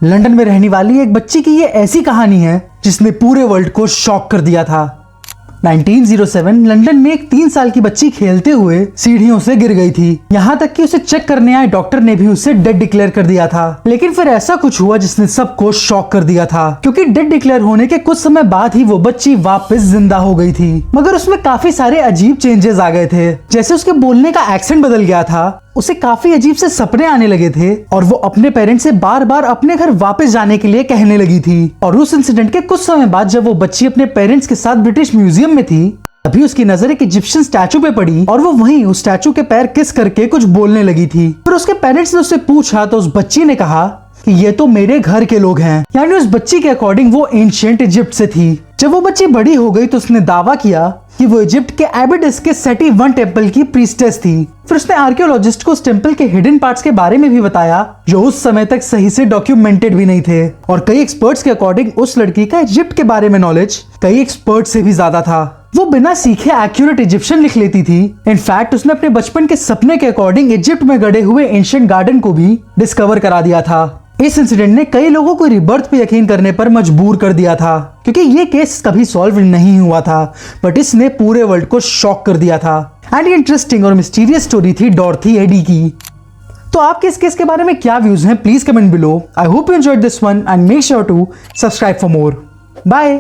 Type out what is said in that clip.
London में रहने वाली एक बच्ची की ये ऐसी कहानी है जिसने पूरे वर्ल्ड को शॉक कर दिया था। 1907 लंदन में एक 3 साल की बच्ची खेलते हुए सीढ़ियों से गिर गई थी। यहाँ तक कि उसे चेक करने आए डॉक्टर ने भी उसे डेड डिक्लेयर कर दिया था। लेकिन फिर ऐसा कुछ हुआ जिसने सबको शॉक कर दिया था, क्योंकि डेड डिक्लेयर होने के कुछ समय बाद ही वो बच्ची वापस जिंदा हो गई थी। मगर उसमें काफी सारे अजीब चेंजेस आ गए थे, जैसे उसके बोलने का एक्सेंट बदल गया था, उसे काफी अजीब से सपने आने लगे थे और वो अपने पेरेंट्स से बार बार अपने घर वापस जाने के लिए कहने लगी थी। और उस इंसिडेंट के कुछ समय बाद जब वो बच्ची अपने पेरेंट्स के साथ ब्रिटिश म्यूजियम में थी, तभी उसकी नजर एक इजिप्शियन स्टैचू पे पड़ी और वो वहीं उस स्टैचू के पैर किस करके कुछ बोलने लगी थी। फिर उसके पेरेंट्स ने उससे पूछा तो उस बच्ची ने कहा कि ये तो मेरे घर के लोग हैं। यानी उस बच्ची के अकॉर्डिंग वो एंशिएंट इजिप्ट से थी। जब वो बच्ची बड़ी हो गई तो उसने दावा किया कि वो इजिप्ट के एबिडस के सेटी 1 टेम्पल की प्रीस्टेस थी। फिर उसने आर्कियोलॉजिस्ट को उस टेम्पल के हिडन पार्ट्स के बारे में भी बताया जो उस समय तक सही से डॉक्यूमेंटेड भी नहीं थे। और कई एक्सपर्ट्स के अकॉर्डिंग उस लड़की का इजिप्ट के बारे में नॉलेज कई एक्सपर्ट से भी ज्यादा था। वो बिना सीखे एक्यूरेट इजिप्शियन लिख लेती थी। इनफैक्ट उसने अपने बचपन के सपने के अकॉर्डिंग इजिप्ट में गड़े हुए एंशिएंट गार्डन को भी डिस्कवर करा दिया था। इस इंसिडेंट ने कई लोगों को रिबर्थ पे यकीन करने पर मजबूर कर दिया था, क्योंकि ये केस कभी सॉल्व नहीं हुआ था, बट इसने पूरे वर्ल्ड को शॉक कर दिया था। एंड ये इंटरेस्टिंग और मिस्टीरियस स्टोरी थी डॉर्थी एडी की। तो आपके इस केस के बारे में क्या व्यूज हैं, please comment below. I hope you enjoyed this one and make sure to subscribe for more. Bye.